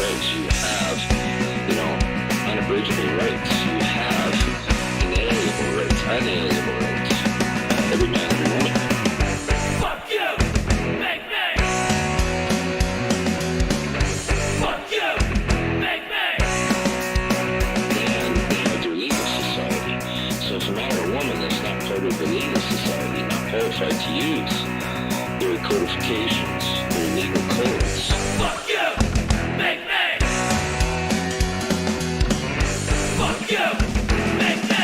rights. You have, unabridgable rights. You have inalienable rights, unalienable rights. Every man, every woman. Fuck you! Make me! Fuck you! Make me! And they have their legal society. So if a man or a woman that's not part of the legal society, not qualified to use their codifications, their legal codes. Fuck you! Make me! Fuck you! Make me!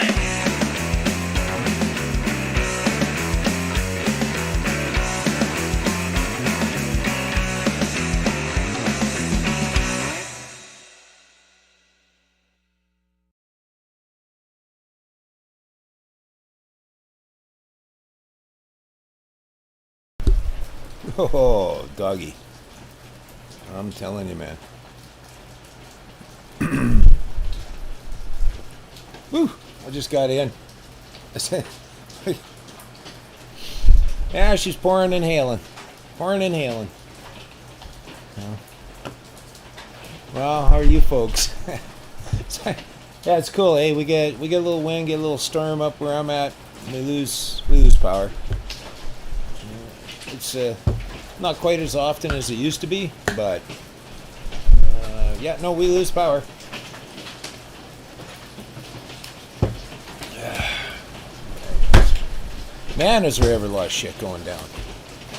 Oh, doggy. I'm telling you, man. Woo! I just got in. I said, yeah, she's pouring and hailing. Pouring and hailing. Well, how are you folks? Yeah, it's cool, eh? We get a little wind, get a little storm up where I'm at. We lose power. It's not quite as often as it used to be, but yeah, no, we lose power. Man, is there ever a lot of shit going down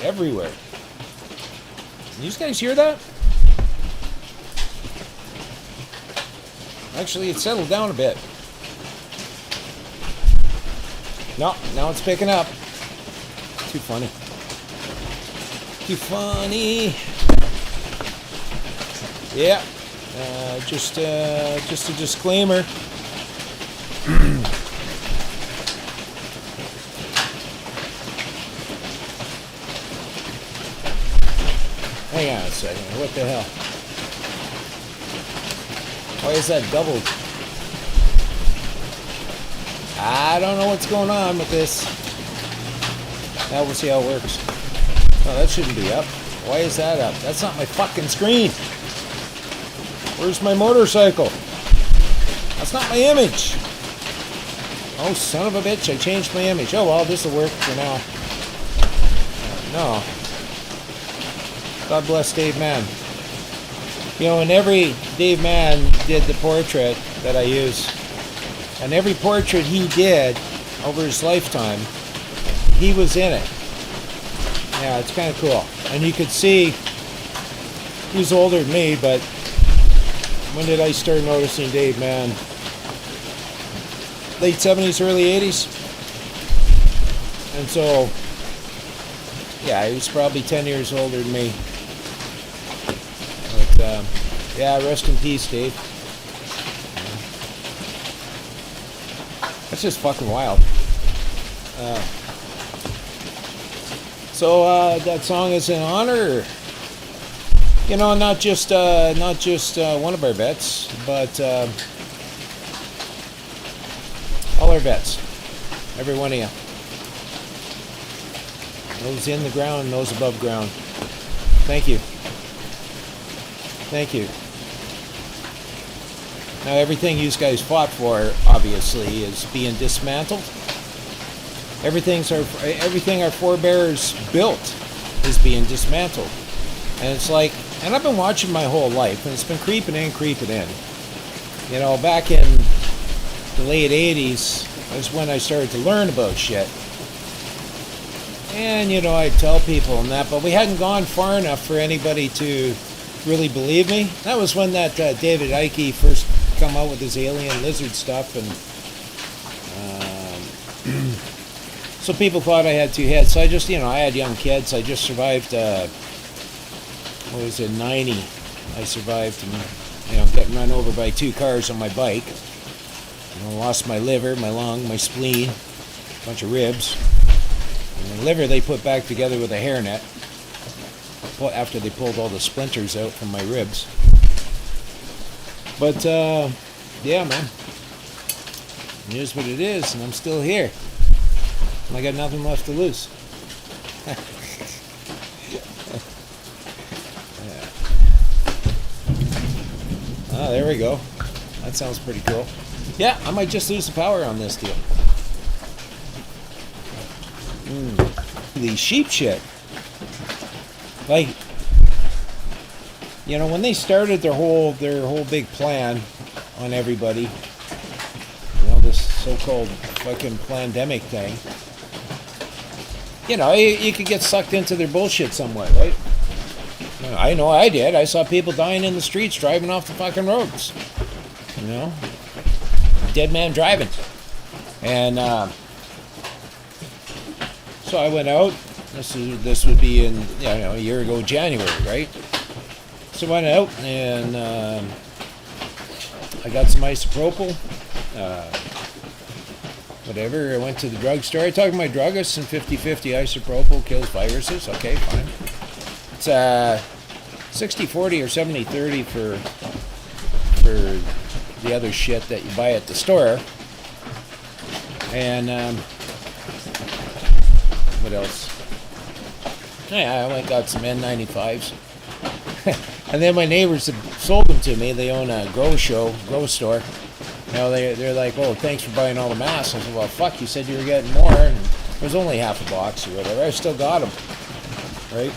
everywhere. You guys hear that? Actually, it settled down a bit. No, now it's picking up. Too funny. Too funny. Yeah. Just a disclaimer. Hang on a second. What the hell? Why is that doubled? I don't know what's going on with this. Now we'll see how it works. Oh, that shouldn't be up. Why is that up? That's not my fucking screen. Where's my motorcycle? That's not my image. Oh, son of a bitch, I changed my image. Oh, well, this will work for now. No. God bless Dave Mann. And every Dave Mann did the portrait that I use. And every portrait he did over his lifetime, he was in it. Yeah, it's kind of cool. And you could see he's older than me, but when did I start noticing Dave Mann? Late 70s, early 80s. And so, yeah, he was probably 10 years older than me. But, yeah, rest in peace, Dave. That's just fucking wild. So that song is in honor, not just one of our vets, but all our vets, every one of you, those in the ground and those above ground. Thank you. Thank you. Now everything you guys fought for, obviously, is being dismantled. Everything our forebears built is being dismantled. And it's like, and I've been watching my whole life, and it's been creeping in. Back in the late 80s is when I started to learn about shit. And, I'd tell people and that, but we hadn't gone far enough for anybody to really believe me. That was when that David Icke first come out with his alien lizard stuff, and so people thought I had two heads. So I just, I had young kids. I just survived, 90. I survived, and, getting run over by two cars on my bike. Lost my liver, my lung, my spleen, a bunch of ribs. And the liver they put back together with a hairnet after they pulled all the splinters out from my ribs. But, yeah, man. It is what it is, and I'm still here. And I got nothing left to lose. Ah, there we go. That sounds pretty cool. Yeah, I might just lose the power on this deal. The sheep shit. Like, you know, when they started their whole big plan on everybody, you know, this so-called fucking pandemic thing, you know, you could get sucked into their bullshit somewhat, right? I know I did. I saw people dying in the streets driving off the fucking roads. You know? Dead man driving. And so I went out. This would be in, you know, a year ago, January, right? So I went out and I got some isopropyl. Whatever. I went to the drugstore. I talked to my druggist, and 50-50 isopropyl kills viruses. Okay, fine. It's 60-40 or 70-30 for the other shit that you buy at the store. And what else? Yeah, I went and got some N95s. And then my neighbors had sold them to me. They own a grow store. You know, they're like, oh, thanks for buying all the masks. I said, well, fuck, you said you were getting more. And there was only half a box or whatever. I still got them. Right?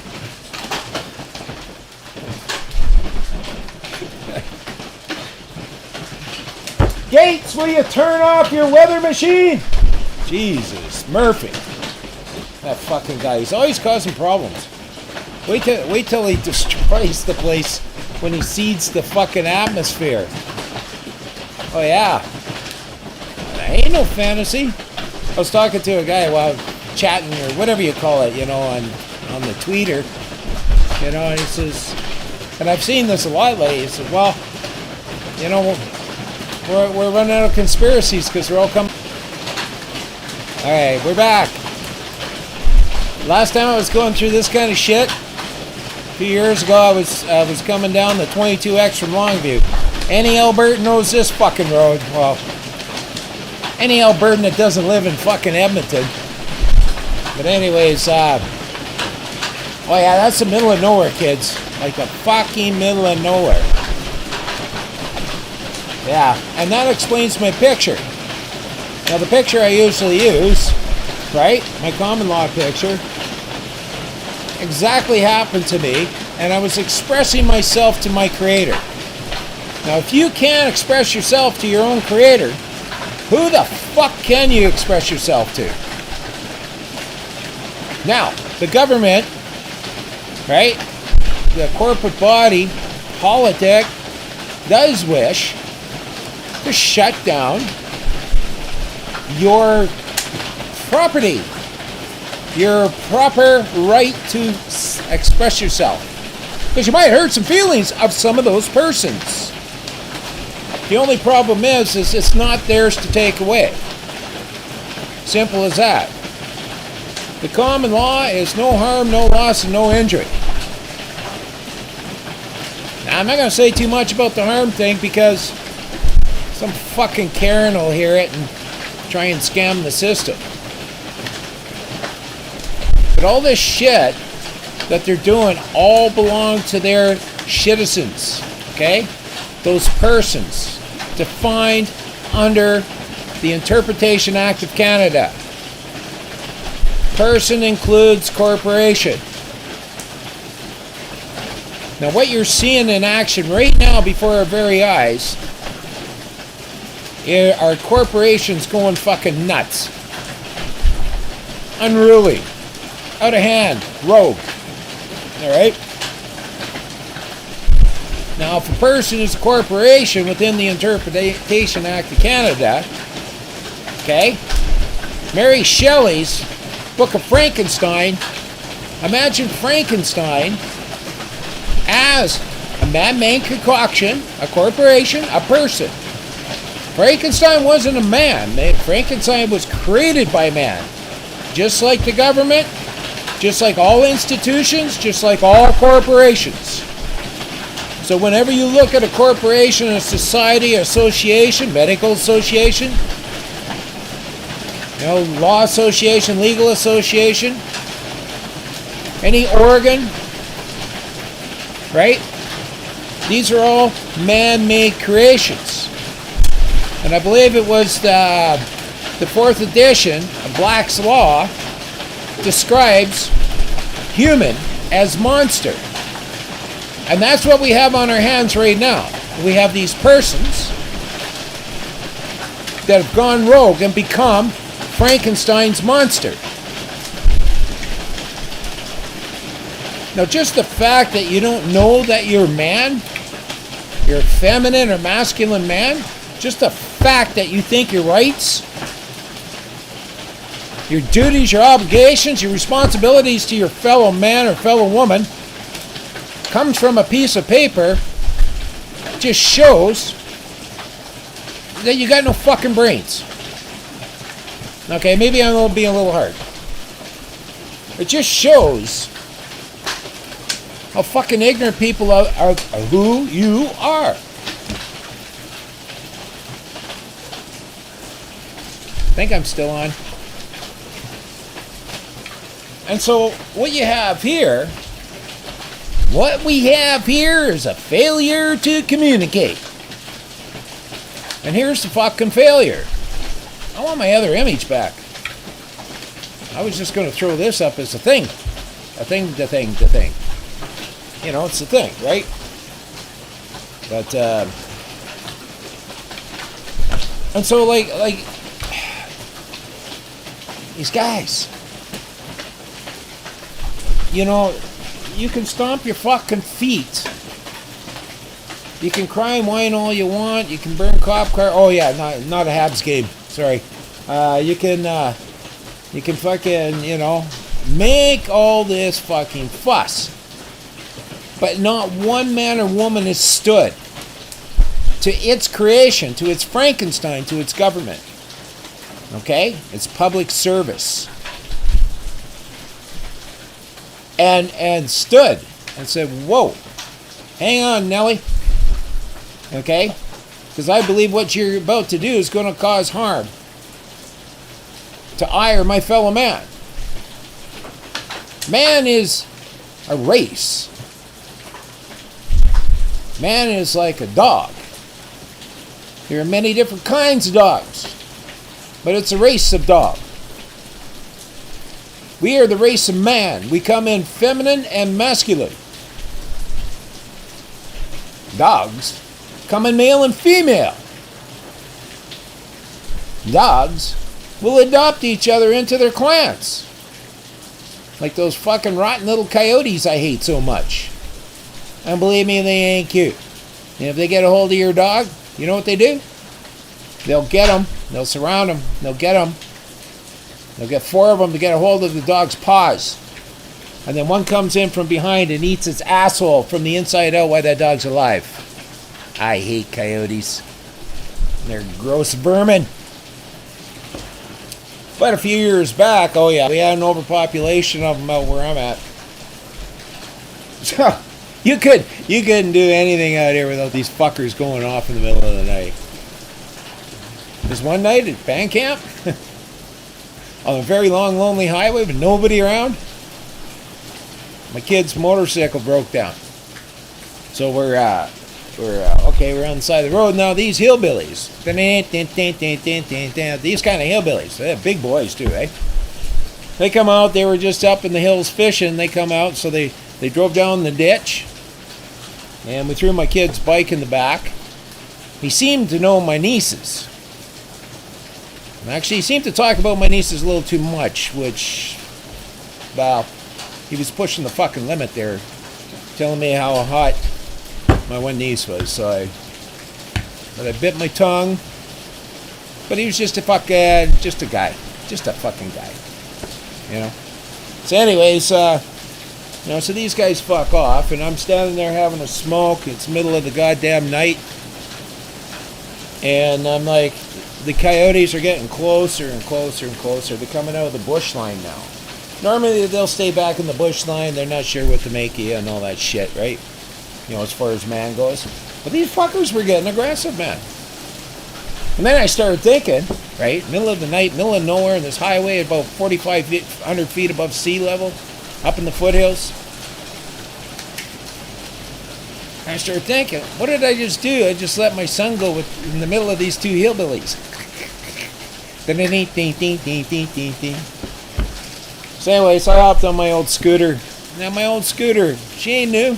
Gates, will you turn off your weather machine? Jesus, Murphy. That fucking guy, he's always causing problems. Wait till he destroys the place when he seeds the fucking atmosphere. Oh yeah. Ain't no fantasy. I was talking to a guy while chatting or whatever you call it, you know, on the tweeter. You know, and he says, and I've seen this a lot lately, he said, well, you know, we're running out of conspiracies because they're all coming. Alright, we're back. Last time I was going through this kind of shit, a few years ago, I was coming down the 22X from Longview. Any Albertan knows this fucking road. Well, any Albertan that doesn't live in fucking Edmonton. But anyways, oh yeah, that's the middle of nowhere, kids. Like the fucking middle of nowhere. Yeah, and that explains my picture. Now the picture I usually use, right, my common law picture, exactly happened to me, and I was expressing myself to my creator. Now if you can't express yourself to your own creator, who the fuck can you express yourself to? Now, the government, right, the corporate body, politic, does wish to shut down your property, your proper right to express yourself. Because you might hurt some feelings of some of those persons. The only problem is it's not theirs to take away. Simple as that. The common law is no harm, no loss, and no injury. Now, I'm not going to say too much about the harm thing because some fucking Karen will hear it and try and scam the system. But all this shit that they're doing all belong to their citizens, okay? Those persons defined under the Interpretation Act of Canada. Person includes corporation. Now what you're seeing in action right now before our very eyes are corporations going fucking nuts. Unruly. Out of hand. Rogue. Alright? Now, if a person is a corporation within the Interpretation Act of Canada, okay, Mary Shelley's Book of Frankenstein, imagine Frankenstein as a man-made concoction, a corporation, a person. Frankenstein wasn't a man. Frankenstein was created by man. Just like the government, just like all institutions, just like all corporations. So whenever you look at a corporation, a society, association, medical association, you know, law association, legal association, any organ, right? These are all man-made creations. And I believe it was the 4th edition of Black's Law describes human as monster. And that's what we have on our hands right now. We have these persons that have gone rogue and become Frankenstein's monster. Now, just the fact that you don't know that you're a man, you're a feminine or masculine man, just the fact that you think your rights, your duties, your obligations, your responsibilities to your fellow man or fellow woman comes from a piece of paper just shows that you got no fucking brains. Okay, maybe I'm being a little hard. It just shows how fucking ignorant people are who you are. I think I'm still on. And so what we have here is a failure to communicate. And here's the fucking failure. I want my other image back. I was just going to throw this up as a thing. A thing, the thing, the thing. You know, it's a thing, right? But, and so, like, these guys, you know, you can stomp your fucking feet. You can cry and whine all you want. You can burn cop car. Oh yeah, not a Habs game. Sorry. You can fucking, you know, make all this fucking fuss. But not one man or woman has stood to its creation, to its Frankenstein, to its government. Okay? It's public service. And stood and said, whoa, hang on, Nelly. Okay? Because I believe what you're about to do is going to cause harm to I or my fellow man. Man is a race. Man is like a dog. There are many different kinds of dogs, but it's a race of dog. We are the race of man. We come in feminine and masculine. Dogs come in male and female. Dogs will adopt each other into their clans. Like those fucking rotten little coyotes I hate so much. And believe me, they ain't cute. And if they get a hold of your dog, you know what they do? They'll get them. They'll surround them. They'll get them. They'll get 4 of them to get a hold of the dog's paws. And then one comes in from behind and eats its asshole from the inside out while that dog's alive. I hate coyotes. They're gross vermin. But a few years back, oh yeah, we had an overpopulation of them out where I'm at. So, you couldn't do anything out here without these fuckers going off in the middle of the night. There's one night at band camp, on a very long, lonely highway with nobody around, my kid's motorcycle broke down. So we're on the side of the road. Now these hillbillies, these kind of hillbillies, they're big boys too, eh? They come out, they were just up in the hills fishing, they come out, so they drove down the ditch, and we threw my kid's bike in the back. He seemed to know my nieces. Actually, he seemed to talk about my nieces a little too much, which, well, he was pushing the fucking limit there, telling me how hot my one niece was, so I bit my tongue. But he was just a guy, just a fucking guy, you know. So anyways, so these guys fuck off, and I'm standing there having a smoke. It's middle of the goddamn night, and I'm like, the coyotes are getting closer and closer and closer. They're coming out of the bush line now. Normally they'll stay back in the bush line. They're not sure what to make of you and all that shit, right? You know, as far as man goes. But these fuckers were getting aggressive, man. And then I started thinking, right, middle of the night, middle of nowhere, in this highway about 4,500 feet above sea level, up in the foothills. I started thinking, what did I just do? I just let my son go in the middle of these two hillbillies. So anyway, so I hopped on my old scooter. Now my old scooter, she ain't new.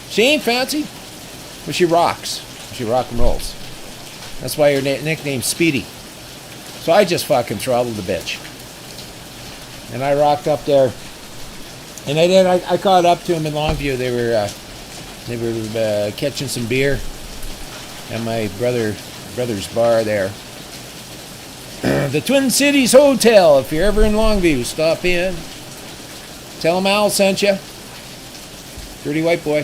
She ain't fancy. But she rocks. She rock and rolls. That's why her nickname's Speedy. So I just fucking throttled the bitch. And I rocked up there. And I caught up to him in Longview. They were catching some beer at my brother's bar there. The Twin Cities Hotel. If you're ever in Longview, stop in. Tell him Al sent you. Dirty white boy.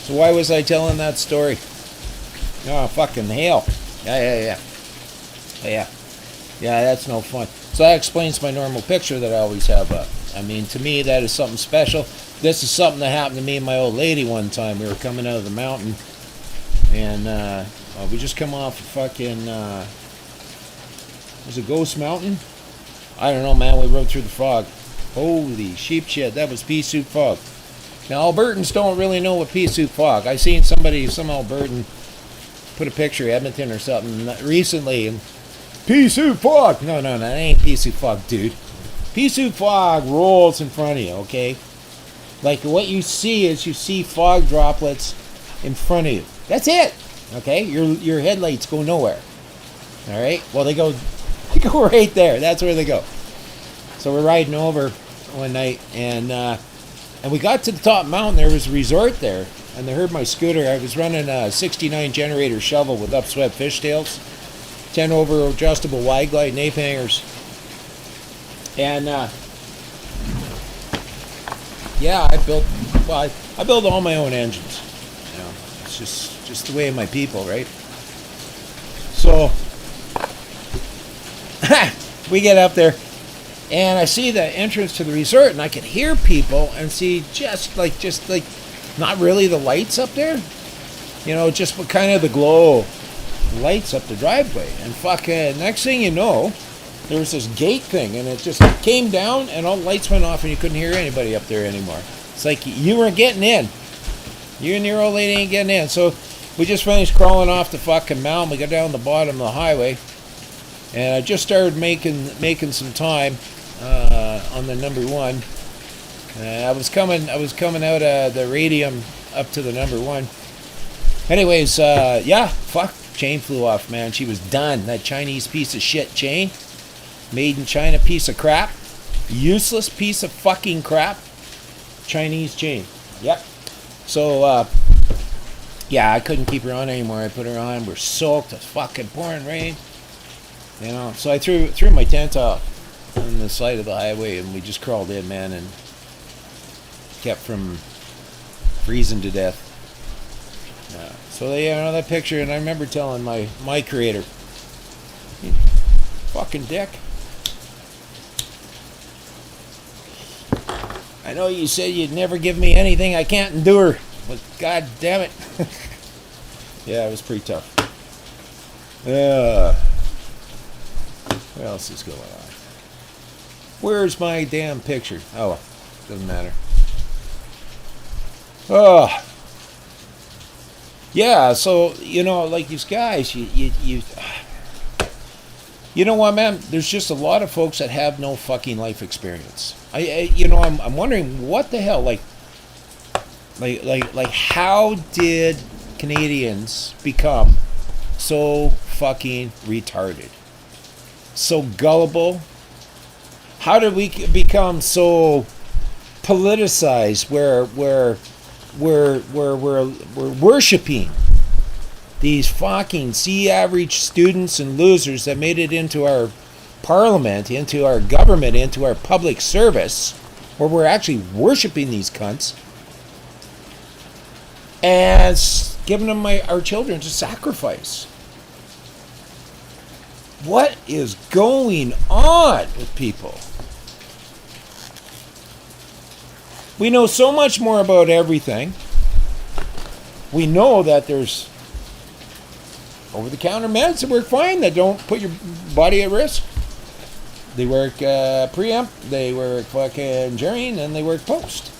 So why was I telling that story? Oh, fucking hell. Yeah, that's no fun. So that explains my normal picture that I always have up. I mean, to me, that is something special. This is something that happened to me and my old lady one time. We were coming out of the mountain, and we just come off of fucking, was it Ghost Mountain? I don't know, man. We rode through the fog. Holy sheep shit, that was pea soup fog. Now, Albertans don't really know what pea soup fog. I seen some Albertan put a picture of Edmonton or something recently, and pea soup fog. No, that ain't pea soup fog, dude. Pea soup fog rolls in front of you, okay? Like, what you see is you see fog droplets in front of you. That's it, okay? Your headlights go nowhere, all right? Well, they go right there. That's where they go. So we're riding over one night, and we got to the top mountain. There was a resort there, and they heard my scooter. I was running a 69 generator shovel with upswept fishtails, 10 over adjustable wide glide nape hangers, and I build all my own engines. You know, it's just the way of my people, right? So we get up there. And I see the entrance to the resort, and I could hear people and see just like not really the lights up there, you know, just kind of the glow lights up the driveway. And fucking next thing you know, there was this gate thing, and it just came down, and all the lights went off, and you couldn't hear anybody up there anymore. It's like you weren't getting in. You and your old lady ain't getting in. So we just finished crawling off the fucking mountain. We got down the bottom of the highway, and I just started making some time on the number one. I was coming out of the radium up to the number one. Anyways, chain flew off, man. She was done. That Chinese piece of shit chain, made in China piece of crap, useless piece of fucking crap, Chinese chain. Yep. So I couldn't keep her on anymore. I put her on. We're soaked. It's fucking pouring rain. You know, so I threw my tent off on the side of the highway, and we just crawled in, man, and kept from freezing to death. So that picture, and I remember telling my creator, "You fucking dick. I know you said you'd never give me anything I can't endure, but god damn it." Yeah, it was pretty tough. What else is going on? Where's my damn picture? Oh, doesn't matter. Oh. Yeah, so, you know, like these guys, you know what, man? There's just a lot of folks that have no fucking life experience. I'm wondering what the hell, like how did Canadians become so fucking retarded? So gullible? How did we become so politicized where we're worshiping these fucking C-average students and losers that made it into our parliament, into our government, into our public service, where we're actually worshiping these cunts and giving them our children to sacrifice? What is going on with people? We know so much more about everything. We know that there's over-the-counter meds that work fine, that don't put your body at risk. They work preempt, they work fucking during, and they work post.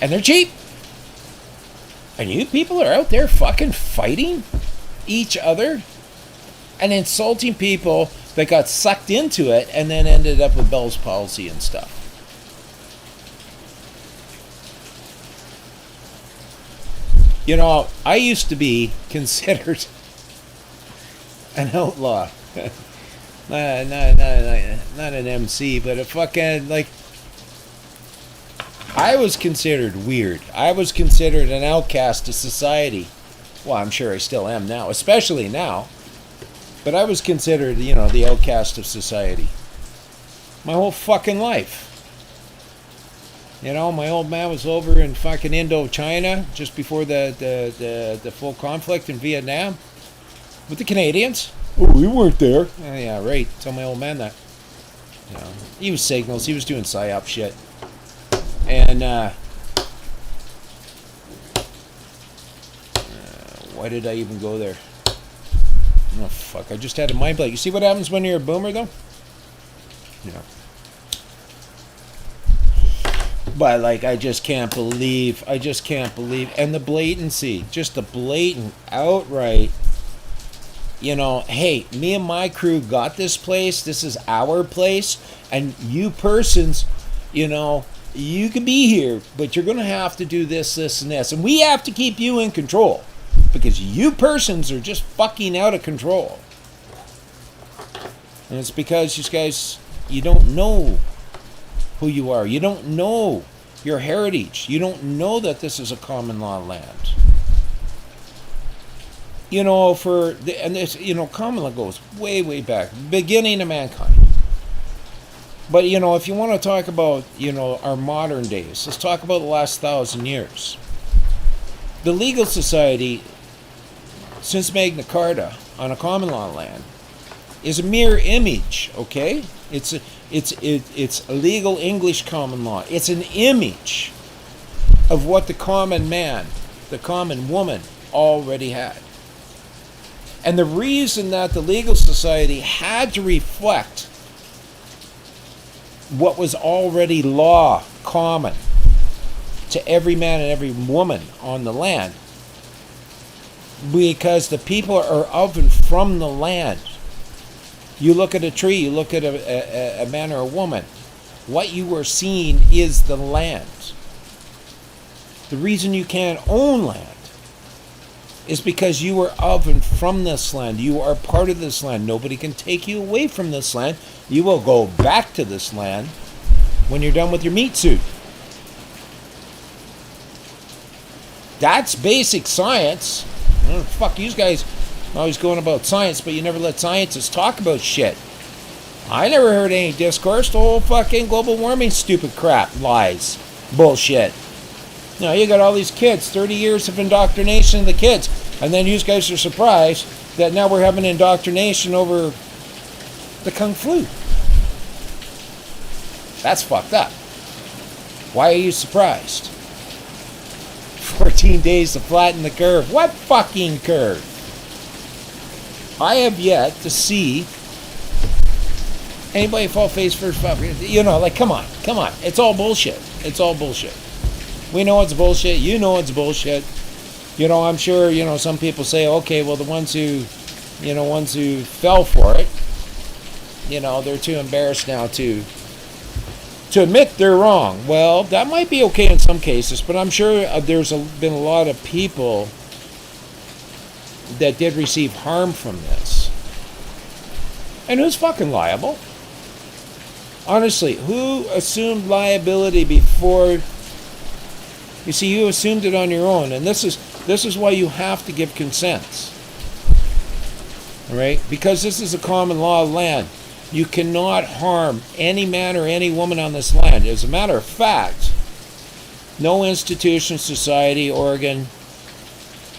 And they're cheap. And you people are out there fucking fighting each other and insulting people that got sucked into it and then ended up with Bell's palsy and stuff. You know, I used to be considered an outlaw. not an MC, but a fucking, like, I was considered weird. I was considered an outcast of society. Well, I'm sure I still am now, especially now. But I was considered, you know, the outcast of society. My whole fucking life. You know, my old man was over in fucking Indochina just before the full conflict in Vietnam with the Canadians. Oh, we weren't there. Oh, yeah, right. Tell my old man that. You know, he was signals. He was doing psyop shit. And why did I even go there? Oh, fuck. I just had a mind blank. You see what happens when you're a boomer, though? Yeah. But, like, I just can't believe. And the blatancy. Just the blatant, outright. You know, hey, me and my crew got this place. This is our place. And you persons, you know, you can be here, but you're going to have to do this, this, and this. And we have to keep you in control. Because you persons are just fucking out of control. And it's because you guys, you don't know who you are. You don't know your heritage. You don't know that this is a common law land. You know, and this, you know, common law goes way, way back. Beginning of mankind. But, you know, if you want to talk about, you know, our modern days, let's talk about the last 1,000 years. The legal society, since Magna Carta, on a common law land, is a mere image, okay? It's a legal English common law. It's an image of what the common man, the common woman, already had. And the reason that the legal society had to reflect what was already law common to every man and every woman on the land, because the people are of and from the land. You look at a tree, you look at a man or a woman, what you are seeing is the land. The reason you can't own land is because you are of and from this land. You are part of this land. Nobody can take you away from this land. You will go back to this land when you're done with your meat suit. That's basic science. Fuck, you guys always going about science, but you never let scientists talk about shit. I never heard any discourse. The whole fucking global warming stupid crap. Lies. Bullshit. You know, you got all these kids, 30 years of indoctrination of the kids, and then you guys are surprised that now we're having indoctrination over the Kung Flu. That's fucked up. Why are you surprised? 14 days to flatten the curve. What fucking curve? I have yet to see anybody fall face first. You know, like, come on. It's all bullshit. We know it's bullshit. You know it's bullshit. You know, I'm sure, you know, some people say, okay, well, the ones who fell for it, you know, they're too embarrassed now to admit they're wrong. Well, that might be okay in some cases, but I'm sure there's been a lot of people that did receive harm from this. And who's fucking liable? Honestly, who assumed liability before? You see, you assumed it on your own, and this is why you have to give consents. All right? Because this is a common law land. You cannot harm any man or any woman on this land. As a matter of fact, no institution, society, organ,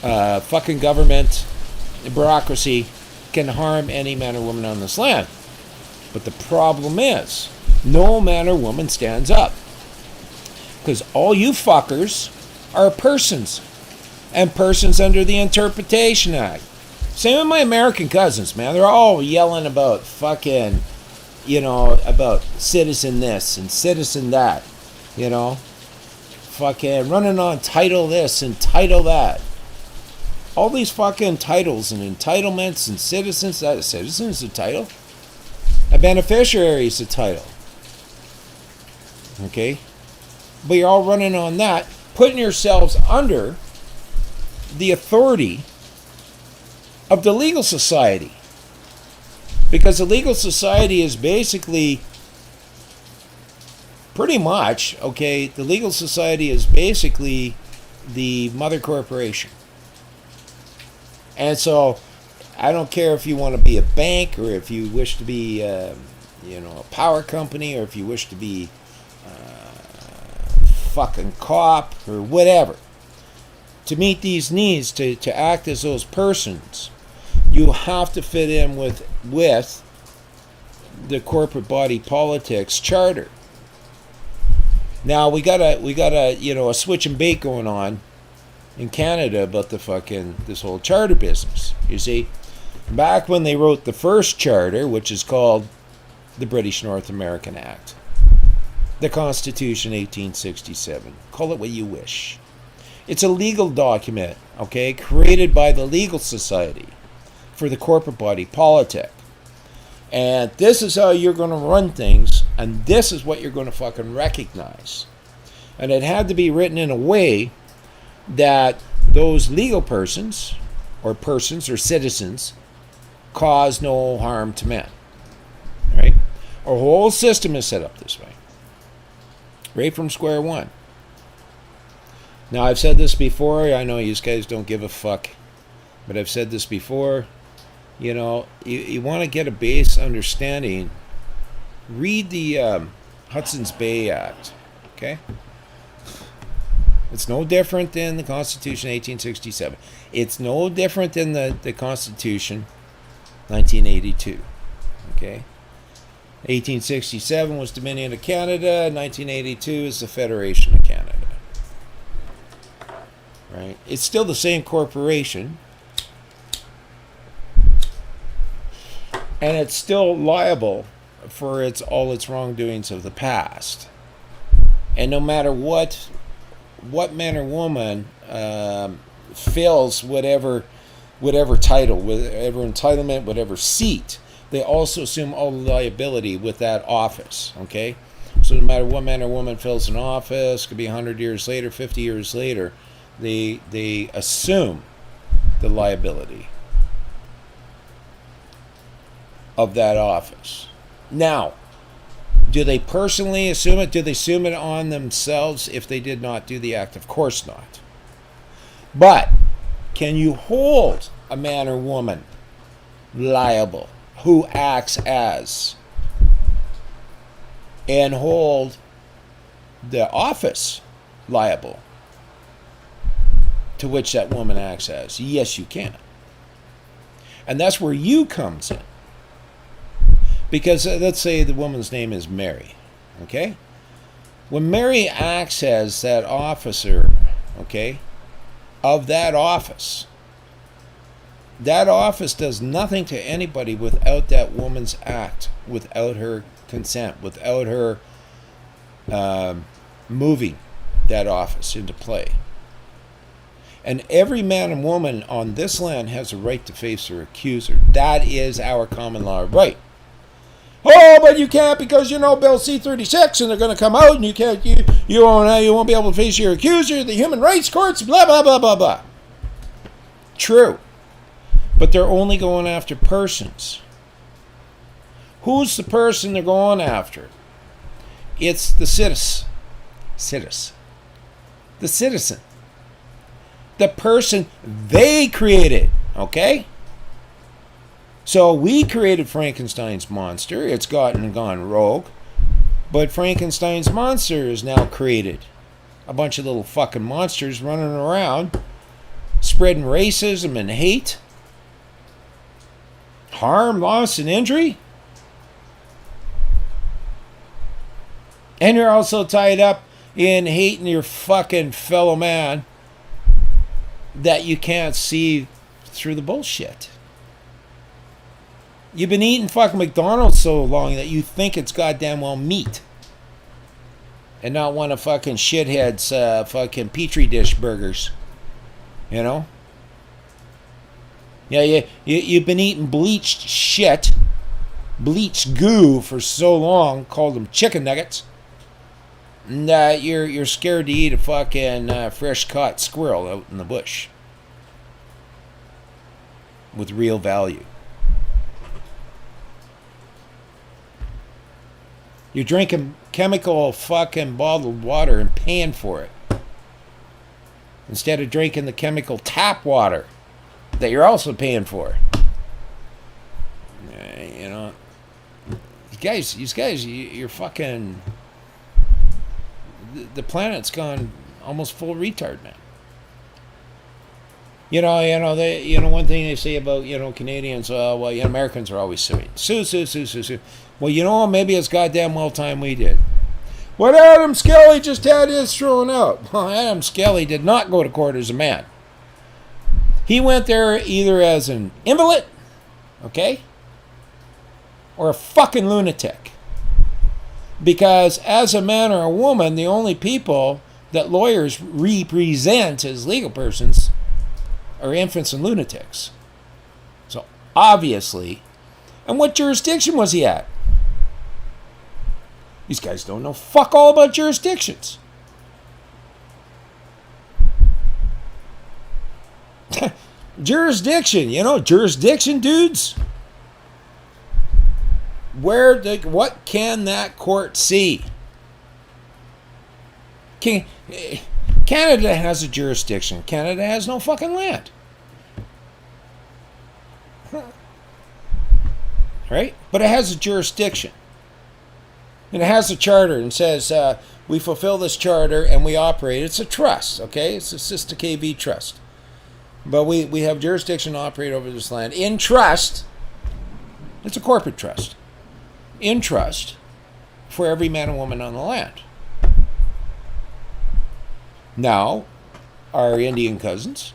fucking government, bureaucracy can harm any man or woman on this land. But the problem is, no man or woman stands up. Because all you fuckers are persons. And persons under the Interpretation Act. Same with my American cousins, man. They're all yelling about fucking, about citizen this and citizen that, fucking running on title this and title that. All these fucking titles and entitlements and citizens. A citizen is a title. A beneficiary is a title. Okay? But you're all running on that, putting yourselves under the authority of the legal society. Because the legal society is basically, pretty much, okay, the legal society is basically the mother corporation. And so, I don't care if you want to be a bank or if you wish to be, a power company or if you wish to be fucking cop or whatever. To meet these needs, to act as those persons, you have to fit in with the corporate body politics charter. Now we got a switch and bait going on in Canada about this whole charter business. You see, back when they wrote the first charter, which is called the British North American Act, the Constitution 1867, call it what you wish. It's a legal document, okay, created by the legal society for the corporate body politic. And this is how you're going to run things, and this is what you're going to fucking recognize. And it had to be written in a way that those legal persons or citizens cause no harm to men. Right? Our whole system is set up this way. Right from square one. Now, I've said this before. I know you guys don't give a fuck. But I've said this before. You want to get a base understanding. Read the Hudson's Bay Act. Okay? It's no different than the Constitution 1867. It's no different than the Constitution 1982. Okay? 1867 was Dominion of Canada. 1982 is the Federation of Canada. Right? It's still the same corporation. And it's still liable for all its wrongdoings of the past. And no matter what man or woman fills whatever title, whatever entitlement, whatever seat, they also assume all the liability with that office. Okay? So no matter what man or woman fills an office, could be 100 years later, 50 years later, they assume the liability of that office. Now, do they personally assume it? Do they assume it on themselves if they did not do the act? Of course not. But can you hold a man or woman liable who acts as, and hold the office liable to which that woman acts as? Yes, you can. And that's where you comes in. Because let's say the woman's name is Mary, okay? When Mary acts as that officer, okay, of that office does nothing to anybody without that woman's act, without her consent, without her moving that office into play. And every man and woman on this land has a right to face their accuser. That is our common law right. Oh, but you can't because Bill C-36 and they're going to come out and you can't, you won't be able to face your accuser. The human rights courts, blah blah blah blah blah. True, but they're only going after persons. Who's the person they're going after? It's the citizen. The citizen. The person they created. Okay. So we created Frankenstein's monster. It's gone rogue. But Frankenstein's monster is now created. A bunch of little fucking monsters running around, spreading racism and hate, harm, loss, and injury. And you're also tied up in hating your fucking fellow man that you can't see through the bullshit. You've been eating fucking McDonald's so long that you think it's goddamn well meat. And not one of fucking shitheads fucking Petri dish burgers. You know? Yeah, you've been eating bleached shit, bleached goo for so long, called them chicken nuggets. And you're scared to eat a fucking fresh caught squirrel out in the bush. With real value. You're drinking chemical fucking bottled water and paying for it. Instead of drinking the chemical tap water that you're also paying for. You know, these guys, you're fucking... The planet's gone almost full retard, man. You know, one thing they say about, Canadians, Americans are always suing. Sue. Well, maybe it's goddamn well time we did. What Adam Skelly just had his thrown out. Well, Adam Skelly did not go to court as a man. He went there either as an invalid, okay, or a fucking lunatic. Because as a man or a woman, the only people that lawyers represent as legal persons are infants and lunatics. So, obviously, and what jurisdiction was he at? These guys don't know fuck all about jurisdictions. Jurisdiction, jurisdiction, dudes. What can that court see? Canada has a jurisdiction. Canada has no fucking land. Right? But it has a jurisdiction. And it has a charter and says, we fulfill this charter and we operate. It's a trust, okay? It's a Sister KV trust. But we have jurisdiction to operate over this land. In trust, it's a corporate trust. In trust for every man and woman on the land. Now, our Indian cousins,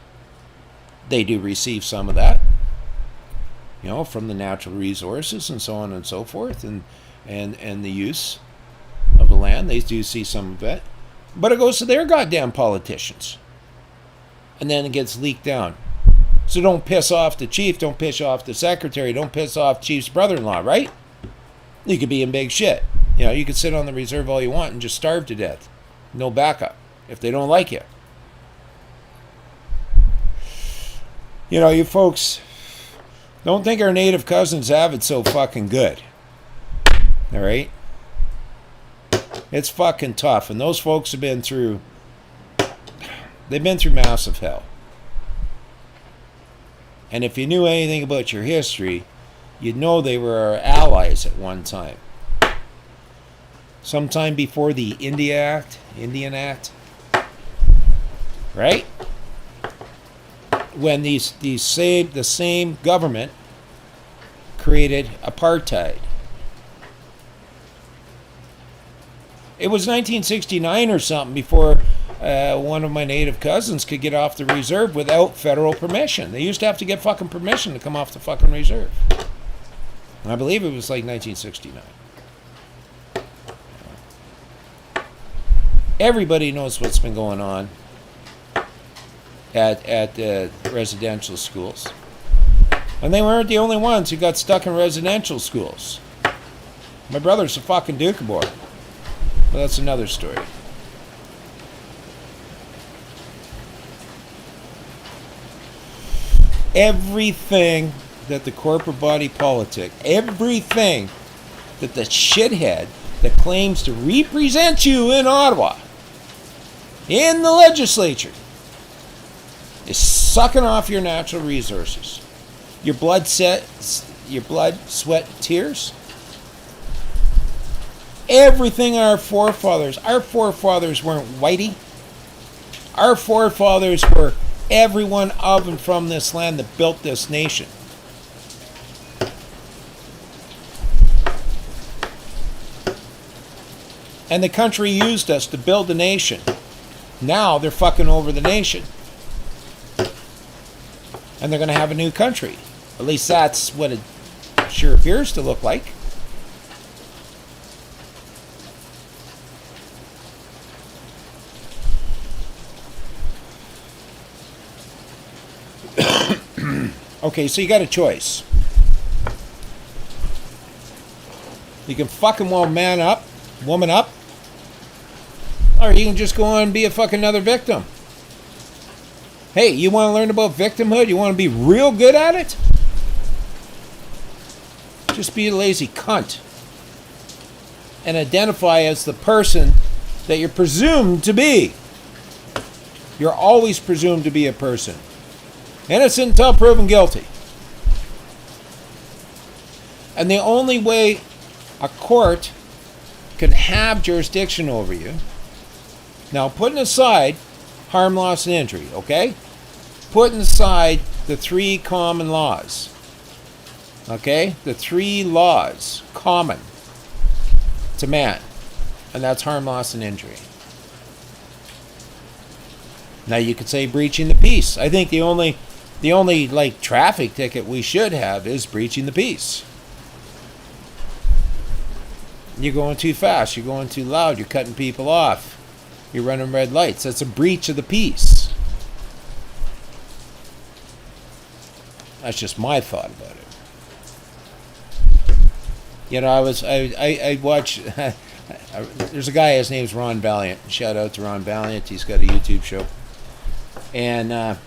they do receive some of that, from the natural resources and so on and so forth, and the use of the land. They do see some of it. But it goes to their goddamn politicians. And then it gets leaked down. So don't piss off the chief, don't piss off the secretary, don't piss off chief's brother-in-law, right? You could be in big shit. You could sit on the reserve all you want and just starve to death. No backup if they don't like you. You folks, don't think our native cousins have it so fucking good. All right? It's fucking tough. And those folks have been through... They've been through massive hell. And if you knew anything about your history, you'd know they were our allies at one time. Sometime before the Indian Act, right? When the same government created apartheid. It was 1969 or something before one of my native cousins could get off the reserve without federal permission. They used to have to get fucking permission to come off the fucking reserve. And I believe it was like 1969. Everybody knows what's been going on at residential schools. And they weren't the only ones who got stuck in residential schools. My brother's a fucking Doukhobor. But that's another story. Everything that the corporate body politic, everything that the shithead that claims to represent you in Ottawa, in the legislature, is sucking off your natural resources. Your blood, sweat, tears. Everything our forefathers weren't whitey. Our forefathers were everyone of and from this land that built this nation. And the country used us to build the nation. Now they're fucking over the nation. And they're going to have a new country. At least that's what it sure appears to look like. Okay, so you got a choice. You can fucking well man up, woman up, or you can just go on and be a fucking another victim. Hey, you want to learn about victimhood? You want to be real good at it? Just be a lazy cunt. And identify as the person that you're presumed to be. You're always presumed to be a person. Innocent until proven guilty. And the only way a court can have jurisdiction over you, now putting aside harm, loss, and injury, okay? Putting aside the 3 common laws, okay? The 3 laws common to man, and that's harm, loss, and injury. Now you could say breaching the peace. I think the only like traffic ticket we should have is breaching the peace. You're going too fast, you're going too loud, you're cutting people off, you're running red lights. That's a breach of the peace. That's just my thought about it. You know, I watch. There's a guy, his name's Ron Valiant. Shout out to Ron Valiant. He's got a YouTube show. And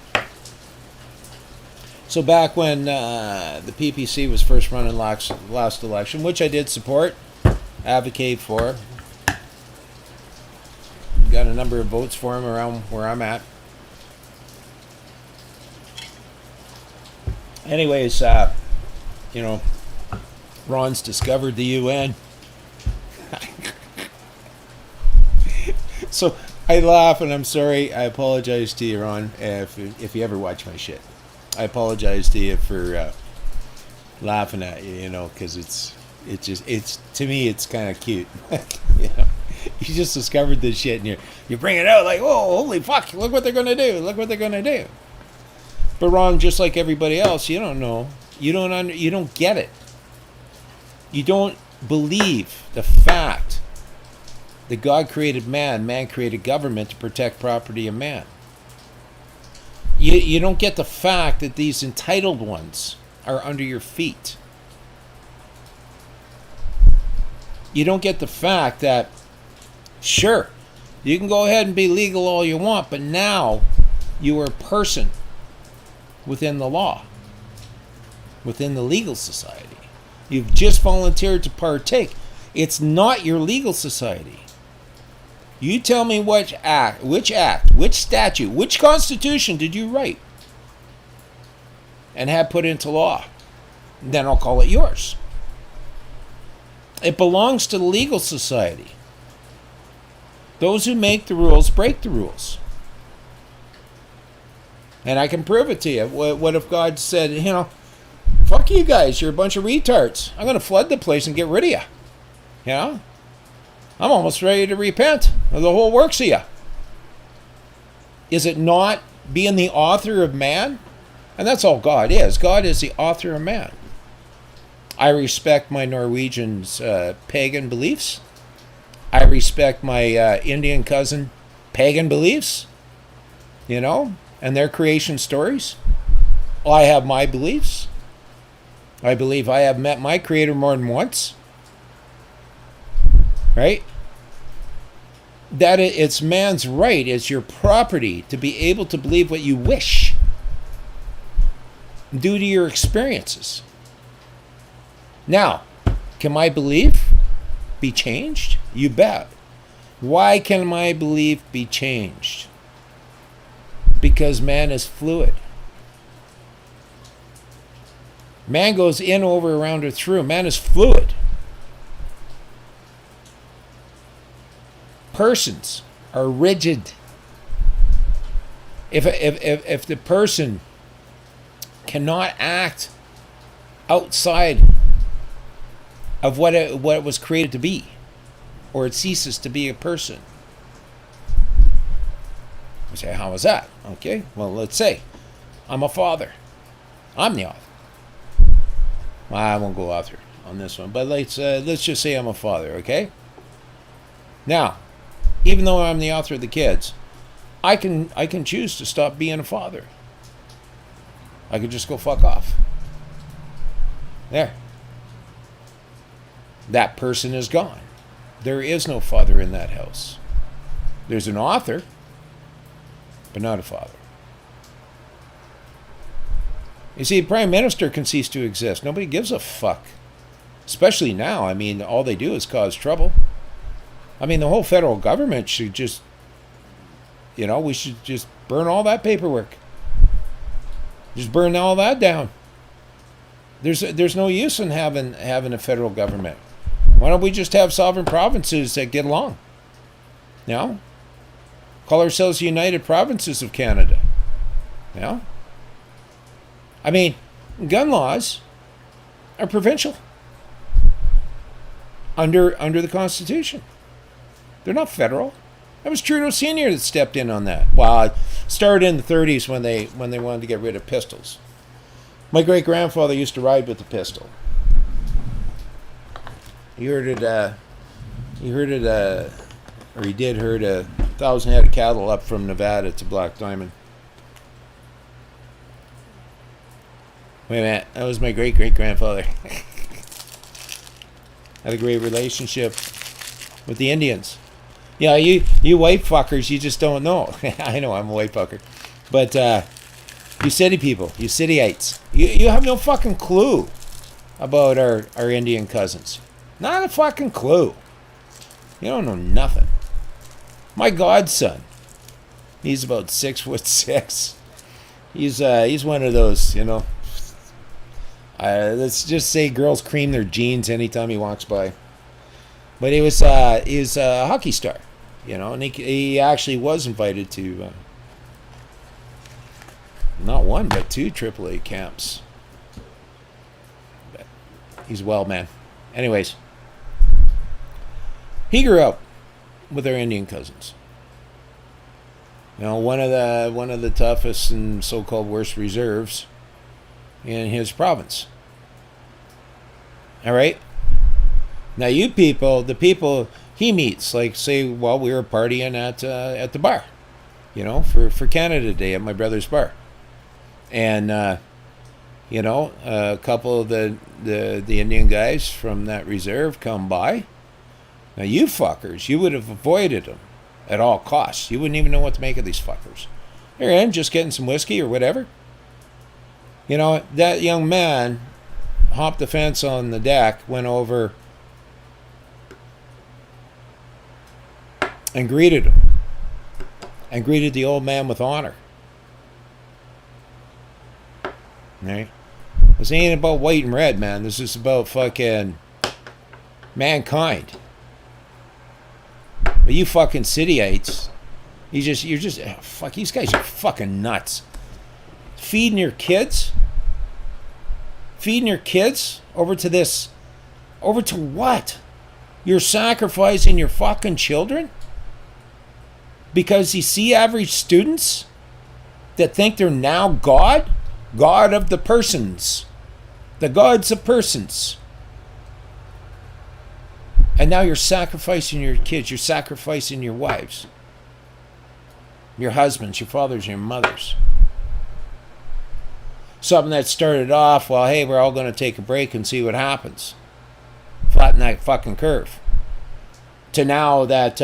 so back when the PPC was first running last election, which I did support, advocate for, got a number of votes for him around where I'm at. Anyways, you know, Ron's discovered the UN. So I laugh, and I'm sorry. I apologize to you, Ron, if you ever watch my shit. I apologize to you for laughing at you, you know, because it's to me it's kind of cute. You know, you just discovered this shit, and you bring it out like, whoa, holy fuck, look what they're gonna do, look what they're gonna do. But Ron, just like everybody else, you don't know, you don't get it. You don't believe the fact that God created man, man created government to protect property of man. You don't get the fact that these entitled ones are under your feet. You don't get the fact that, sure, you can go ahead and be legal all you want, but now you are a person within the law, within the legal society. You've just volunteered to partake. It's not your legal society. You tell me which act, which statute, which constitution did you write and have put into law? Then I'll call it yours. It belongs to the legal society. Those who make the rules break the rules. And I can prove it to you. What if God said, you know, fuck you guys, you're a bunch of retards. I'm going to flood the place and get rid of you. You know? I'm almost ready to repent of the whole works of you. Is it not being the author of man? And that's all God is. God is the author of man. I respect my Norwegian's pagan beliefs. I respect my Indian cousin pagan beliefs. You know? And their creation stories. I have my beliefs. I believe I have met my creator more than once. Right? That it's man's right, it's your property to be able to believe what you wish due to your experiences. Now, can my belief be changed? You bet. Why can my belief be changed? Because man is fluid. Man goes in, over, around, or through. Man is fluid. Persons are rigid. If the person cannot act outside of what it was created to be, or it ceases to be a person. You say, how is that? Okay, well, let's say I'm a father. I'm the author. I won't go author on this one, but let's just say I'm a father, okay? Now, even though I'm the author of the kids, I can choose to stop being a father. I could just go fuck off. There. That person is gone. There is no father in that house. There's an author, but not a father. You see, Prime Minister can cease to exist. Nobody gives a fuck. Especially now. I mean, all they do is cause trouble. I mean, the whole federal government should just, we should just burn all that paperwork. Just burn all that down. There's no use in having a federal government. Why don't we just have sovereign provinces that get along? Call ourselves the United Provinces of Canada. I mean, gun laws are provincial under the Constitution. They're not federal. That was Trudeau Sr. that stepped in on that. Well, it started in the 30s when they wanted to get rid of pistols. My great-grandfather used to ride with the pistol. He did herd 1,000 head of cattle up from Nevada to Black Diamond. Wait a minute, that was my great-great-grandfather. Had a great relationship with the Indians. Yeah, you white fuckers, you just don't know. I know I'm a white fucker. But you city people, you cityites, you have no fucking clue about our Indian cousins. Not a fucking clue. You don't know nothing. My godson, he's about 6'6". He's one of those, let's just say girls cream their jeans anytime he walks by. But he was a hockey star, and he actually was invited to not one but 2 AAA camps. But he's well, man. Anyways, he grew up with our Indian cousins. One of the toughest and so-called worst reserves in his province. All right. Now, you people, the people he meets, like say, we were partying at the bar, for Canada Day at my brother's bar, and a couple of the Indian guys from that reserve come by. Now, you fuckers, you would have avoided them at all costs. You wouldn't even know what to make of these fuckers. They're in just getting some whiskey or whatever. That young man hopped the fence on the deck, went over and greeted him. And greeted the old man with honor. Right? This ain't about white and red, man. This is about fucking mankind. But you fucking cityites, you're just fuck. These guys are fucking nuts. Feeding your kids over to what? You're sacrificing your fucking children because you see average students that think they're now God of the persons, the gods of persons. And now you're sacrificing your kids. You're sacrificing your wives, your husbands, your fathers, your mothers. Something that started off, hey, we're all going to take a break and see what happens. Flatten that fucking curve. To now that,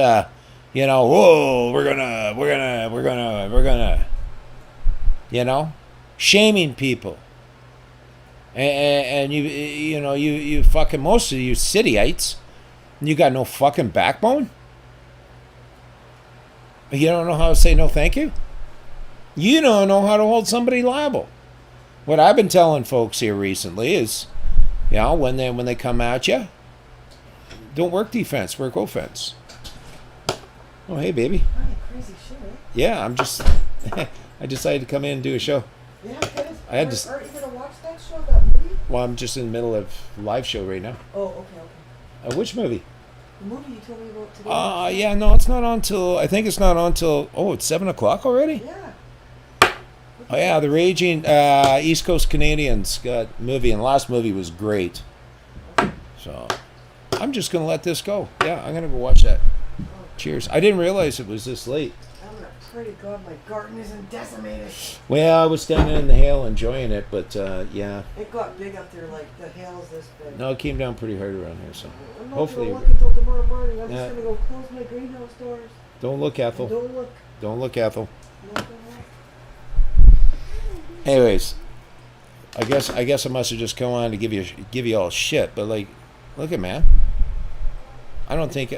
whoa, we're gonna, shaming people. And you fucking, most of you cityites, you got no fucking backbone? You don't know how to say no thank you? You don't know how to hold somebody liable. What I've been telling folks here recently is, when they come at you, don't work defense, work offense. Oh, hey, baby. Oh, crazy shit, eh? Yeah, I'm just... I decided to come in and do a show. Yeah, good. I had to... Aren't you going to watch that show, that movie? Well, I'm just in the middle of a live show right now. Oh, okay. Which movie? The movie you told me about today. Yeah, no, it's not on till... I think it's not on till... Oh, it's 7 o'clock already? Yeah. What Oh yeah, the Raging East Coast Canadians got movie, and the last movie was great. So I'm just gonna let this go. Yeah, I'm gonna go watch that. Cheers. I didn't realize it was this late. I'm gonna pray to God my garden isn't decimated. Well, I was standing in the hail enjoying it, but yeah. It got big up there, like the hail's this big. No, it came down pretty hard around here, so I'm not hopefully. gonna look until tomorrow morning. I'm Yeah. just gonna go close my greenhouse doors. Don't look, And Ethel. don't look. Don't look, Ethel. Not gonna look. Anyways, I guess I must have just come on to give you all shit, but like, look at man. I don't think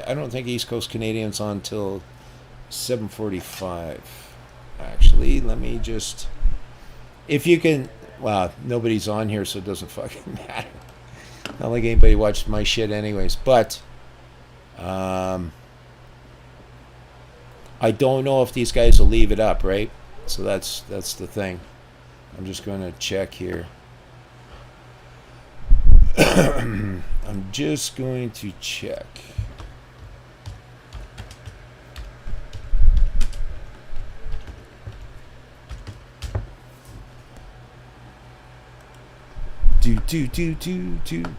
East Coast Canadians on till 7:45. Actually, let me just, if you can. Well, nobody's on here, so it doesn't fucking matter. Not like anybody watched my shit, anyways. But I don't know if these guys will leave it up, right? So that's the thing. I'm just going to check here. I'm just going to check.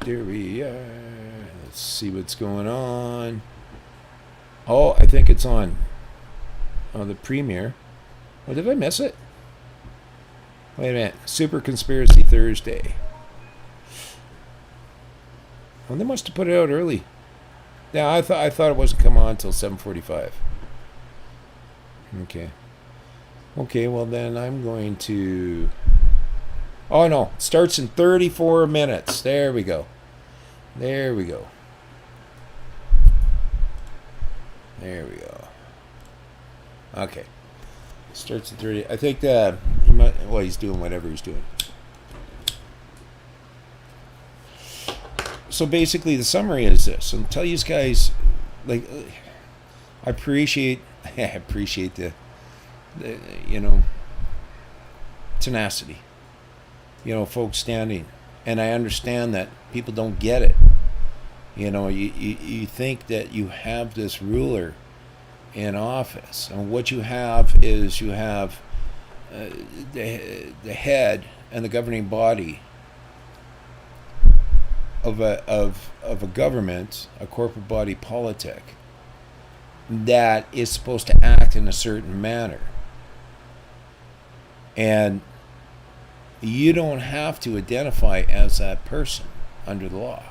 There we are. Let's see what's going on. Oh, I think it's on. Oh, the premiere. Oh, did I miss it? Wait a minute. Super Conspiracy Thursday. Well, they must have put it out early. Yeah, I thought it wasn't come on until 7:45. Okay. Okay, well then I'm going to. Oh no, it starts in 34 minutes. There we go. There we go. There we go. Okay. Starts at 30. I think that he might, well, he's doing whatever he's doing. So basically, the summary is this. I'll tell you guys, like, I appreciate the tenacity. Folks standing, and I understand that people don't get it. You think that you have this ruler in office, and what you have is the head and the governing body of a government, a corporate body politic that is supposed to act in a certain manner, and you don't have to identify as that person under the law.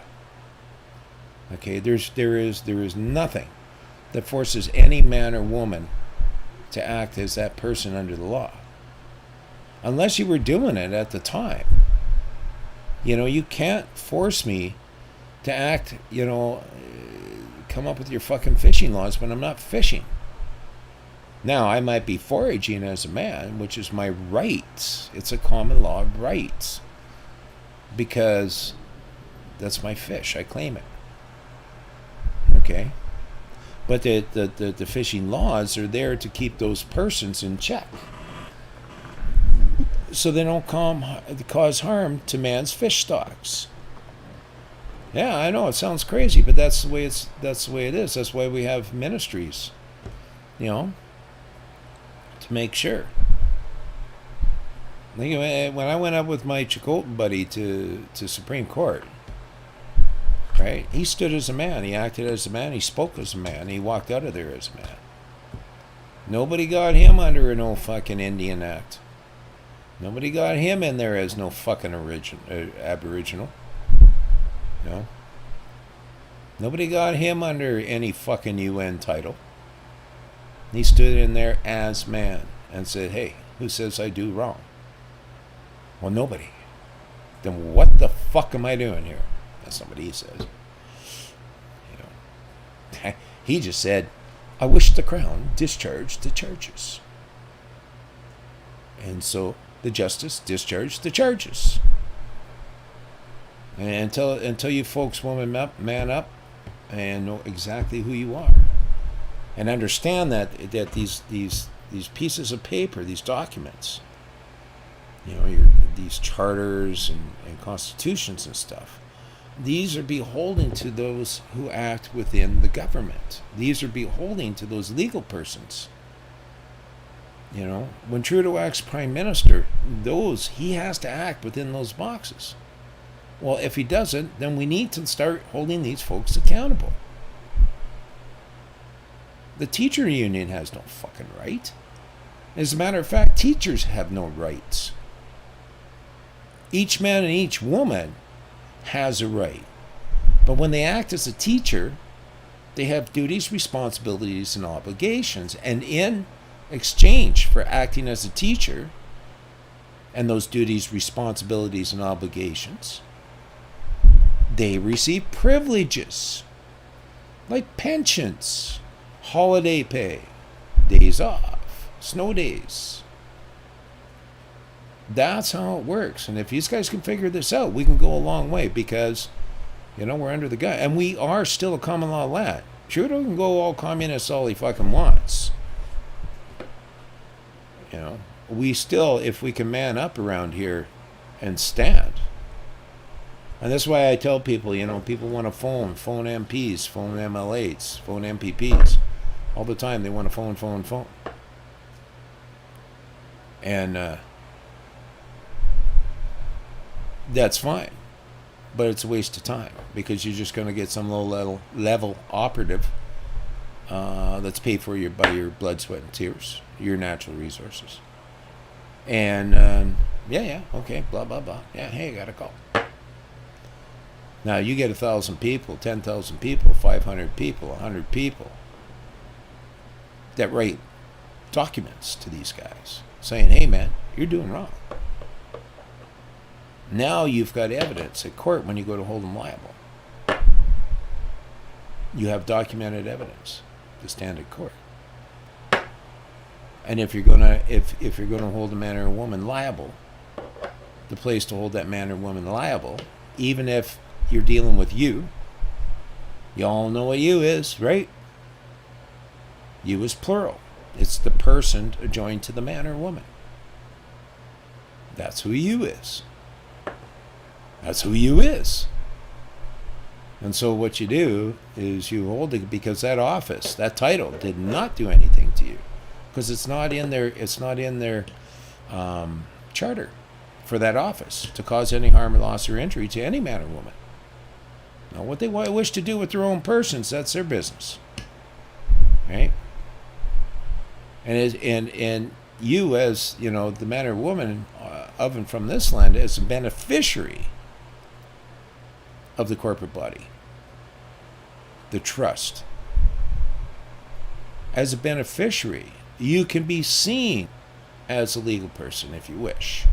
Okay, there is nothing that forces any man or woman to act as that person under the law, unless you were doing it at the time. You can't force me to act. Come up with your fucking fishing laws when I'm not fishing. Now, I might be foraging as a man, which is my right. It's a common law of rights. Because that's my fish. I claim it. Okay? But the fishing laws are there to keep those persons in check. So they don't cause harm to man's fish stocks. Yeah, I know, it sounds crazy, but that's the way it is. That's why we have ministries. To make sure. When I went up with my Chilcotin buddy to Supreme Court, right? He stood as a man. He acted as a man. He spoke as a man. He walked out of there as a man. Nobody got him under no fucking Indian Act. Nobody got him in there as no fucking Aboriginal. No. Nobody got him under any fucking UN title. He stood in there as man and said, hey, who says I do wrong? Well, nobody. Then what the fuck am I doing here? That's somebody says. He just said, I wish the Crown discharged the charges. And so the justice discharged the charges. And until you folks man up and know exactly who you are. And understand that these pieces of paper, these documents, these charters and constitutions and stuff, these are beholden to those who act within the government. These are beholden to those legal persons. You know, when Trudeau acts prime minister, he has to act within those boxes. Well, if he doesn't, then we need to start holding these folks accountable. The teacher union has no fucking right. As a matter of fact, teachers have no rights. Each man and each woman has a right. But when they act as a teacher, they have duties, responsibilities, and obligations. And in exchange for acting as a teacher and those duties, responsibilities, and obligations, they receive privileges like pensions, holiday pay, days off, snow days. That's how it works. And if these guys can figure this out, we can go a long way, because, you know, we're under the gun. And we are still a common law land. Trudeau can go all communist all he fucking wants. You know, we still, if we can man up around here and stand. And that's why I tell people, you know, people want to phone MPs, phone MLAs, phone MPPs. All the time they want to phone. And that's fine. But it's a waste of time, because you're just going to get some low level operative that's paid for by your blood, sweat, and tears, your natural resources. And okay, blah, blah, blah. Yeah, hey, I got a call. Now, you get 1,000 people, 10,000 people, 500 people, 100 people that write documents to these guys saying, hey, man, you're doing wrong. Now you've got evidence at court when you go to hold them liable. You have documented evidence to stand at court. And if you're gonna hold a man or a woman liable, the place to hold that man or woman liable, even if you're dealing with you all know what you is, right? You is plural. It's the person joined to the man or woman. That's who you is. That's who you is. And so what you do is you hold it, because that office, that title, did not do anything to you, because it's not in their charter for that office to cause any harm or loss or injury to any man or woman. Now, what they wish to do with their own persons, that's their business, right? And you, as you know, the man or woman of and from this land, as a beneficiary of the corporate body, the trust, as a beneficiary, you can be seen as a legal person if you wish,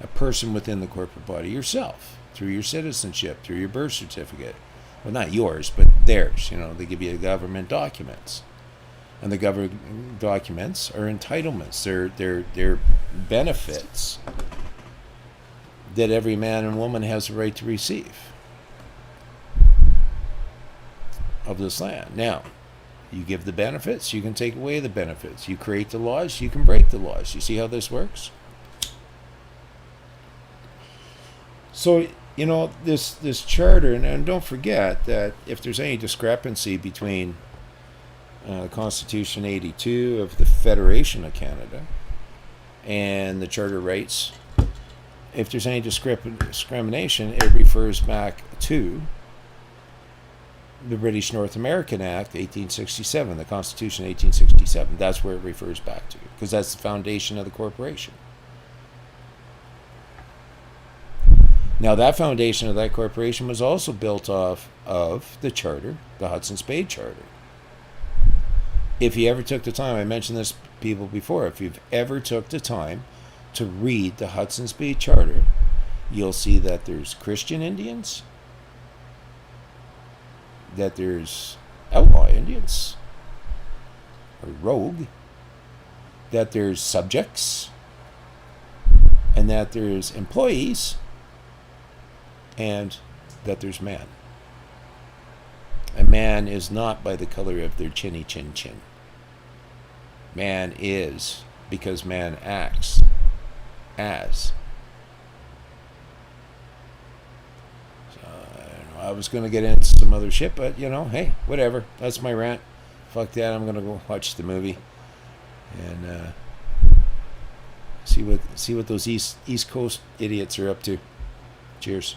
a person within the corporate body yourself, through your citizenship, through your birth certificate. Well, not yours, but theirs. You know, they give you government documents, and the government documents are entitlements. They're benefits that every man and woman has a right to receive of this land. Now, you give the benefits, you can take away the benefits. You create the laws, you can break the laws. You see how this works? So, you know, this charter, and don't forget that if there's any discrepancy between Constitution 82 of the Federation of Canada and the Charter rights, if there's any discrimination, it refers back to the British North American Act 1867, the Constitution 1867. That's where it refers back to, because that's the foundation of the corporation. Now, that foundation of that corporation was also built off of the charter, the Hudson's Bay Charter. If you ever took the time, I mentioned this to people before, if you've ever took the time to read the Hudson's Bay Charter, you'll see that there's Christian Indians, that there's outlaw Indians, or rogue, that there's subjects, and that there's employees, and that there's man. A man is not by the color of their chinny chin chin. Man is because man acts as. So, I was going to get into some other shit, but you know, hey, whatever. That's my rant. Fuck that. I'm going to go watch the movie. And See what those East Coast idiots are up to. Cheers.